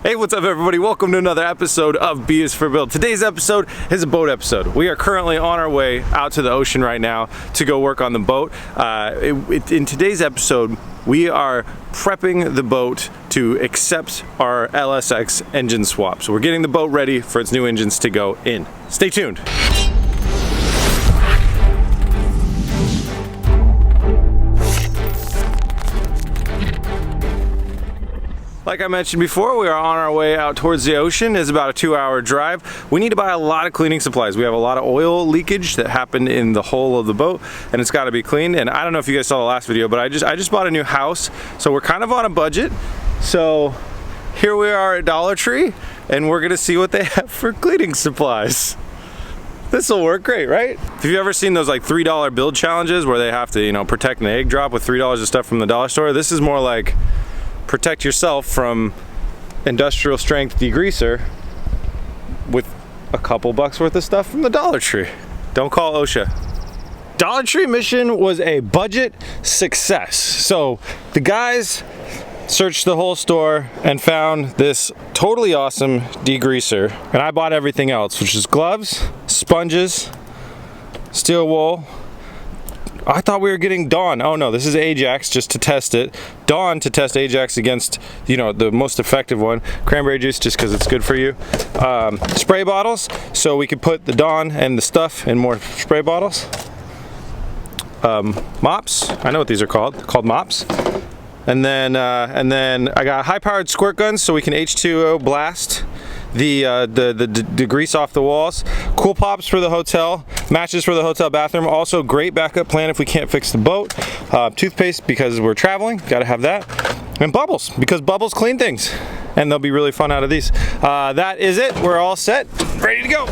Hey, what's up everybody? Welcome to another episode of B is for Build. Today's episode is a boat episode. We are currently on our way out to the ocean right now to go work on the boat. In today's episode, we are prepping the boat to accept our LSX engine swap. So we're getting the boat ready for its new engines to go in. Stay tuned. Like I mentioned before, we are on our way out towards the ocean. It's about a 2-hour drive. We need to buy a lot of cleaning supplies. We have a lot of oil leakage that happened in the hull of the boat, and it's got to be cleaned. And I don't know if you guys saw the last video, but I just bought a new house, so we're kind of on a budget. So here we are at Dollar Tree, and we're gonna see what they have for cleaning supplies. This will work great, right? Have you ever seen those like $3 build challenges where they have to, you know, protect an egg drop with $3 of stuff from the dollar store? This is more like protect yourself from industrial strength degreaser with a couple bucks worth of stuff from the Dollar Tree. Don't call OSHA. Dollar Tree mission was a budget success. So the guys searched the whole store and found this totally awesome degreaser, and I bought everything else, which is gloves, sponges, steel wool. I thought we were getting Dawn. Oh no, this is Ajax just to test it. Dawn to test Ajax against, you know, the most effective one. Cranberry juice just because it's good for you. Spray bottles, so we could put the Dawn and the stuff in more spray bottles. Mops, I know what these are called mops. And then I got high-powered squirt guns so we can H2O blast the grease off the walls. Cool pops for the hotel, matches for the hotel bathroom. Also great backup plan if we can't fix the boat. Toothpaste because we're traveling, gotta have that. And bubbles, because bubbles clean things. And they'll be really fun out of these. That is it, we're all set, ready to go.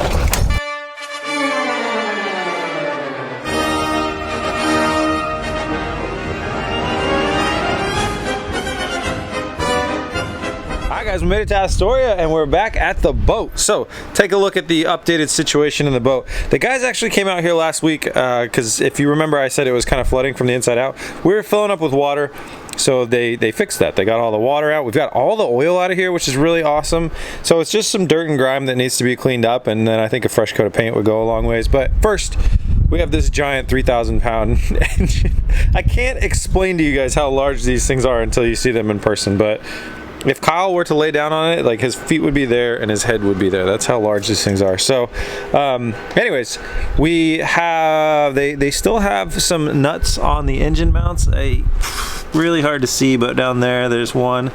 Guys, we made it to Astoria and we're back at the boat. So take a look at the updated situation in the boat. The guys actually came out here last week because if you remember, I said it was kind of flooding from the inside out. We were filling up with water, so they fixed that. They got all the water out. We've got all the oil out of here, which is really awesome. So it's just some dirt and grime that needs to be cleaned up, and then I think a fresh coat of paint would go a long ways. But first, we have this giant 3,000 pound engine. I can't explain to you guys how large these things are until you see them in person, but if Kyle were to lay down on it, like his feet would be there and his head would be there. That's how large these things are. So anyways, we have, they still have some nuts on the engine mounts. Really hard to see, but down there's one.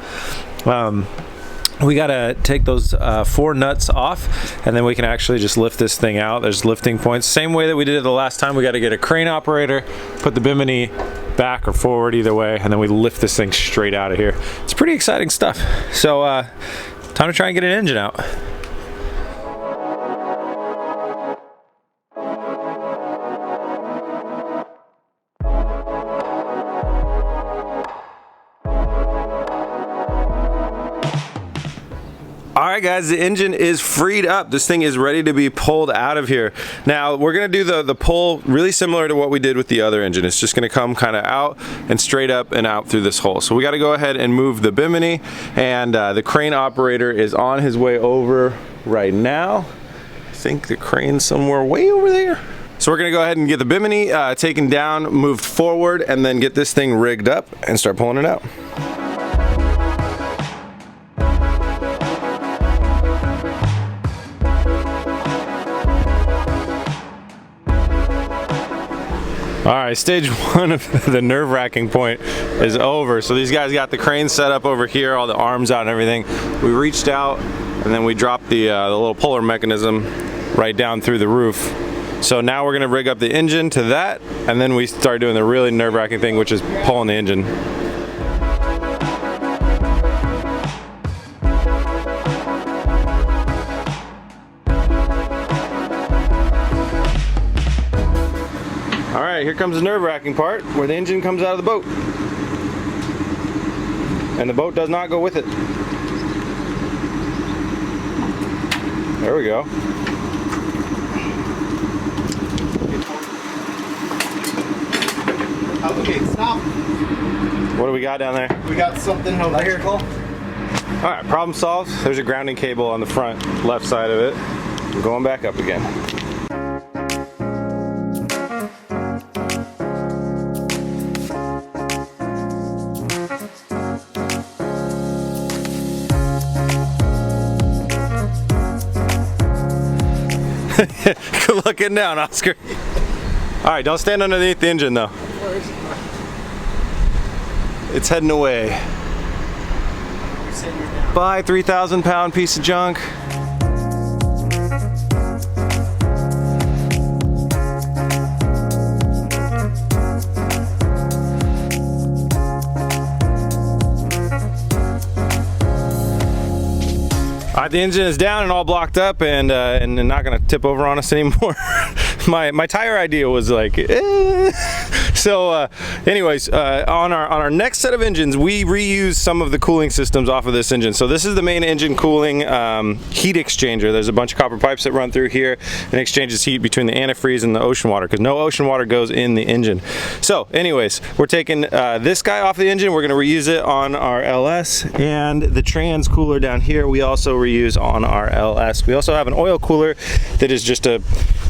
We gotta take those 4 nuts off, and then we can actually just lift this thing out. There's lifting points. Same way that we did it the last time. We gotta get a crane operator, put the bimini back or forward either way, and then we lift this thing straight out of here. It's pretty exciting stuff. So time to try and get an engine out. Alright guys, the engine is freed up. This thing is ready to be pulled out of here. Now we're going to do the pull really similar to what we did with the other engine. It's just going to come kind of out and straight up and out through this hole. So we got to go ahead and move the bimini, and the crane operator is on his way over right now. I think the crane's somewhere way over there. So we're going to go ahead and get the bimini taken down, moved forward, and then get this thing rigged up and start pulling it out. Alright, stage 1 of the nerve-wracking point is over. So these guys got the crane set up over here, all the arms out and everything. We reached out and then we dropped the little puller mechanism right down through the roof. So now we're going to rig up the engine to that, and then we start doing the really nerve-wracking thing, which is pulling the engine. Alright, here comes the nerve-wracking part, where the engine comes out of the boat. And the boat does not go with it. There we go. Okay, stop. What do we got down there? We got something electrical. All right, problem solved. There's a grounding cable on the front left side of it. I'm going back up again. Good luck getting down, Oscar. All right, don't stand underneath the engine though. It's heading away. Bye, 3,000 pound piece of junk. The engine is down and all blocked up and not gonna tip over on us anymore. my tire idea was like, So anyways, on our next set of engines, we reuse some of the cooling systems off of this engine. So this is the main engine cooling heat exchanger. There's a bunch of copper pipes that run through here and exchanges heat between the antifreeze and the ocean water, because no ocean water goes in the engine. So anyways, we're taking this guy off the engine. We're gonna reuse it on our LS, and the trans cooler down here we also reuse on our LS. We also have an oil cooler that is just a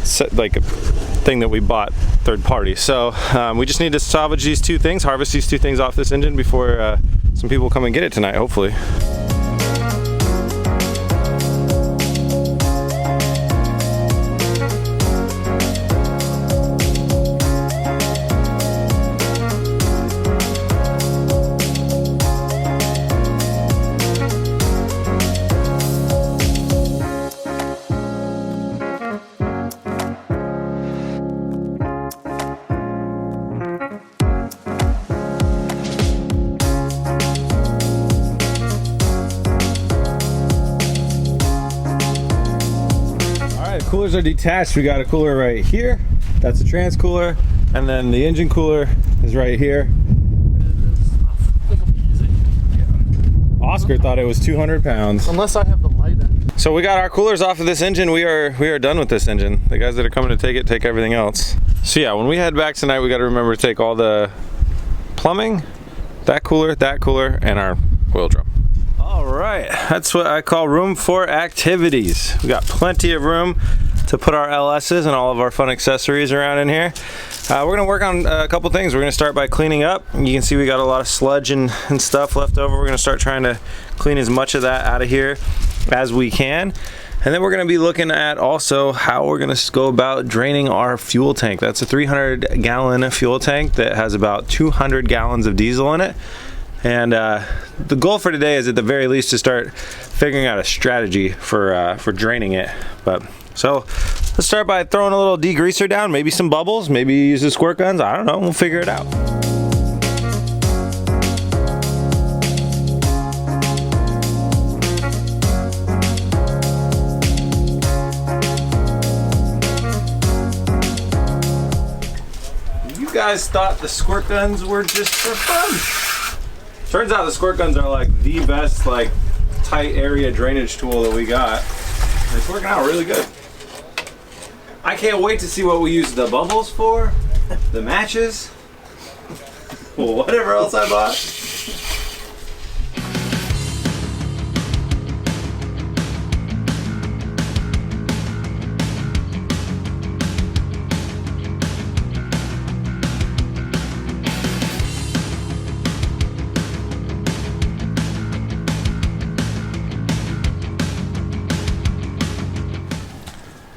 thing that we bought third party. So we just need to salvage these two things, harvest these two things off this engine before some people come and get it tonight, hopefully. Coolers are detached. We got a cooler right here. That's a trans cooler, and then the engine cooler is right here. Oscar thought it was 200 pounds. Unless I have the light in. So we got our coolers off of this engine. We are done with this engine. The guys that are coming to take it take everything else. So yeah, when we head back tonight, we got to remember to take all the plumbing, that cooler, and our oil drum. All right, that's what I call room for activities. We got plenty of room to put our LS's and all of our fun accessories around in here. We're gonna work on a couple things. We're gonna start by cleaning up. You can see we got a lot of sludge and stuff left over. We're gonna start trying to clean as much of that out of here as we can. And then we're gonna be looking at also how we're gonna go about draining our fuel tank. That's a 300-gallon fuel tank that has about 200 gallons of diesel in it. And the goal for today is at the very least to start figuring out a strategy for draining it. So let's start by throwing a little degreaser down, maybe some bubbles, maybe use the squirt guns. I don't know, we'll figure it out. You guys thought the squirt guns were just for fun. Turns out the squirt guns are like the best tight area drainage tool that we got. It's working out really good. I can't wait to see what we use the bubbles for, the matches, whatever else I bought.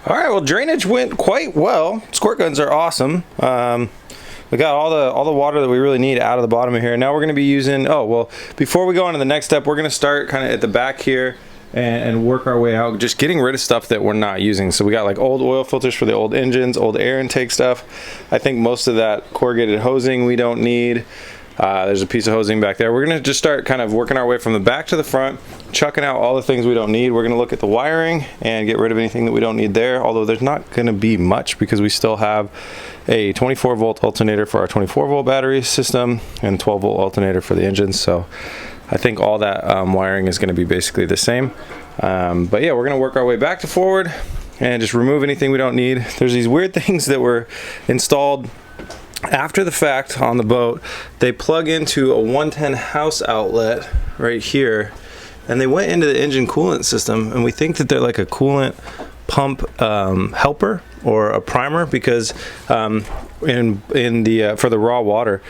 All right, well, drainage went quite well. Squirt guns are awesome. We got all the water that we really need out of the bottom of here. Now we're going to be using, before we go on to the next step, we're going to start kind of at the back here and work our way out, just getting rid of stuff that we're not using. So we got like old oil filters for the old engines, old air intake stuff. I think most of that corrugated hosing we don't need. There's a piece of hosing back there. We're gonna just start kind of working our way from the back to the front, chucking out all the things we don't need. We're gonna look at the wiring and get rid of anything that we don't need there, although there's not gonna be much because we still have a 24 volt alternator for our 24 volt battery system and 12 volt alternator for the engines. So I think all that wiring is gonna be basically the same. But yeah, we're gonna work our way back to forward and just remove anything we don't need. There's these weird things that were installed after the fact on the boat. They plug into a 110 house outlet right here, and they went into the engine coolant system, and we think that they're like a coolant pump helper or a primer, because in the for the raw water,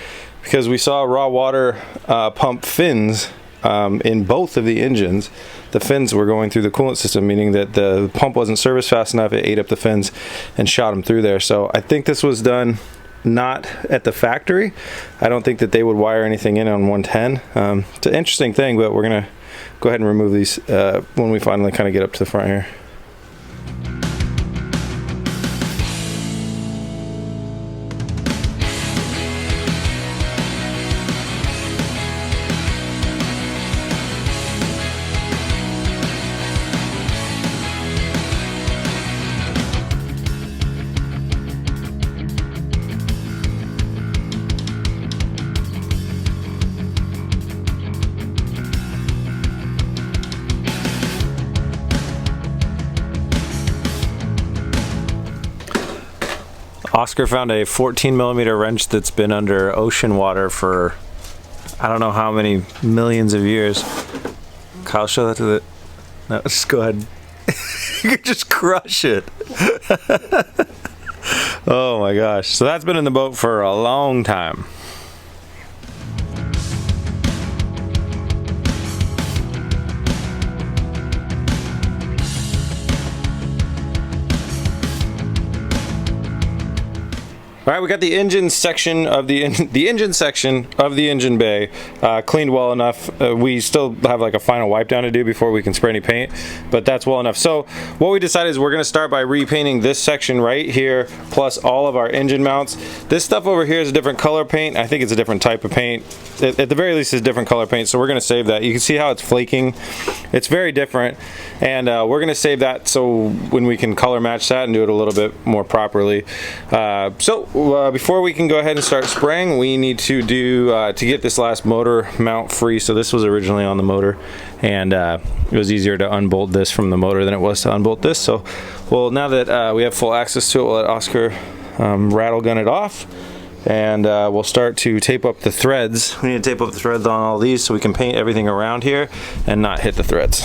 because we saw raw water pump fins in both of the engines. The fins were going through the coolant system, meaning that the pump wasn't serviced fast enough. It ate up the fins and shot them through there. So I think this was done not at the factory. I don't think that they would wire anything in on 110. It's an interesting thing, but we're gonna go ahead and remove these when we finally kind of get up to the front here. Oscar found a 14mm wrench that's been under ocean water for I don't know how many millions of years. Kyle, show that to the... No, just go ahead. You could just crush it. Oh my gosh. So that's been in the boat for a long time. All right, we got the engine section of the engine bay cleaned well enough. We still have like a final wipe down to do before we can spray any paint, but that's well enough. So what we decided is we're going to start by repainting this section right here, plus all of our engine mounts. This stuff over here is a different color paint. I think it's a different type of paint. At the very least, it's different color paint. So we're going to save that. You can see how it's flaking. It's very different, and we're going to save that so when we can color match that and do it a little bit more properly. Before we can go ahead and start spraying, we need to do to get this last motor mount free. So this was originally on the motor, and it was easier to unbolt this from the motor than it was to unbolt this. So, well, now that we have full access to it, we'll let Oscar rattle gun it off, and we'll start to tape up the threads. We need to tape up the threads on all these so we can paint everything around here and not hit the threads.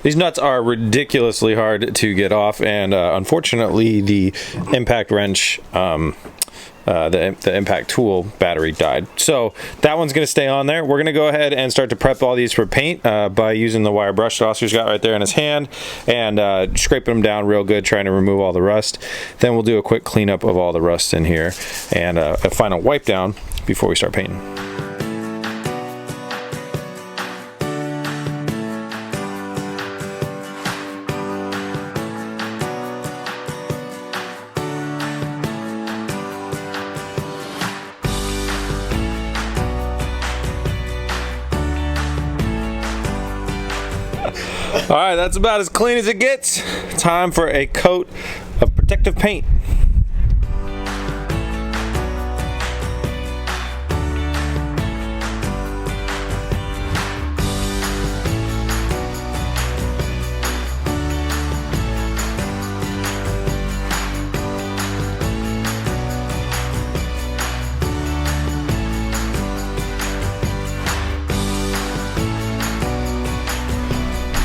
These nuts are ridiculously hard to get off, and unfortunately the impact wrench, the impact tool battery died. So that one's going to stay on there. We're going to go ahead and start to prep all these for paint by using the wire brush that Oscar's got right there in his hand, and scraping them down real good, trying to remove all the rust. Then we'll do a quick cleanup of all the rust in here, and a final wipe down before we start painting. All right, that's about as clean as it gets. Time for a coat of protective paint.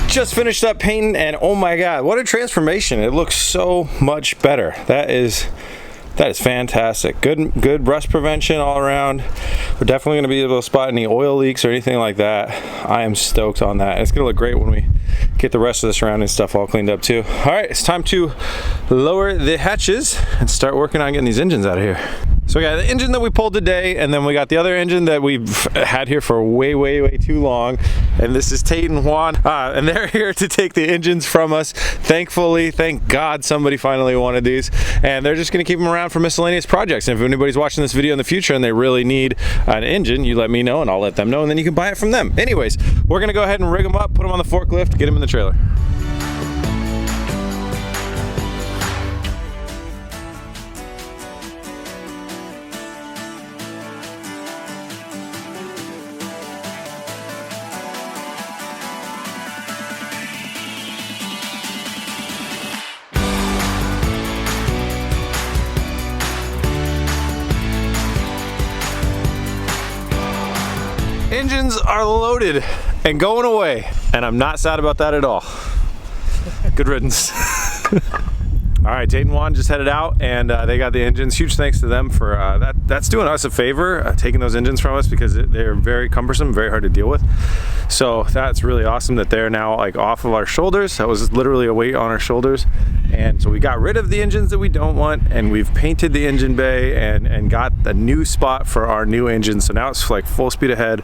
Just finished up painting, and oh my god, what a transformation. It looks so much better. That is fantastic. Good rust prevention all around. We're definitely going to be able to spot any oil leaks or anything like that. I am stoked on that. It's going to look great when we get the rest of the surrounding stuff all cleaned up too. All right, it's time to lower the hatches and start working on getting these engines out of here. So we got the engine that we pulled today, and then we got the other engine that we've had here for way too long. And this is Tate and Juan, and they're here to take the engines from us. Thankfully, thank God somebody finally wanted these, and they're just gonna keep them around for miscellaneous projects. And if anybody's watching this video in the future and they really need an engine, you let me know and I'll let them know, and then you can buy it from them. Anyways, we're gonna go ahead and rig them up, put them on the forklift, get them in the trailer. engines are loaded and going away, and I'm not sad about that at all. Good riddance. All right, Tate and Juan just headed out, and they got the engines. Huge thanks to them for that. That's doing us a favor, taking those engines from us, because they're very cumbersome, very hard to deal with. So that's really awesome that they're now like off of our shoulders. That was literally a weight on our shoulders. And so we got rid of the engines that we don't want, and we've painted the engine bay and got a new spot for our new engine. So now it's like full speed ahead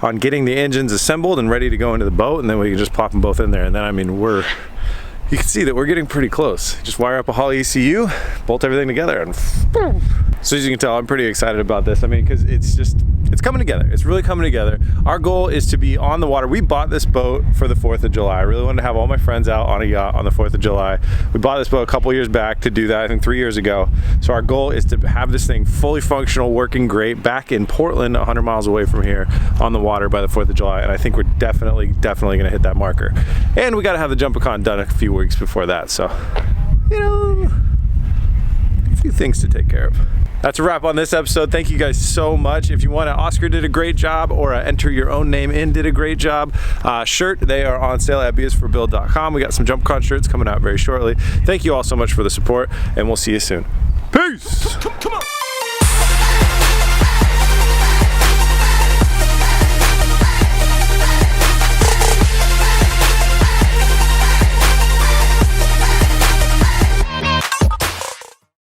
on getting the engines assembled and ready to go into the boat, and then we can just plop them both in there. And then, I mean, you can see that we're getting pretty close. Just wire up a Holley ECU, bolt everything together, and boom. So as you can tell, I'm pretty excited about this. I mean, because it's coming together. It's really coming together. Our goal is to be on the water. We bought this boat for the 4th of July. I really wanted to have all my friends out on a yacht on the 4th of July. We bought this boat a couple years back to do that, I think 3 years ago. So our goal is to have this thing fully functional, working great, back in Portland, 100 miles away from here, on the water by the 4th of July. And I think we're definitely gonna hit that marker. And we gotta have the Jump-A-Con done a few weeks before that. So, you know, a few things to take care of. That's a wrap on this episode. Thank you guys so much. If you want an Oscar did a great job, or enter your own name in did a great job shirt, they are on sale at beisforbuild.com. We got some Jump-A-Con shirts coming out very shortly. Thank you all so much for the support, and we'll see you soon. Peace! Come on.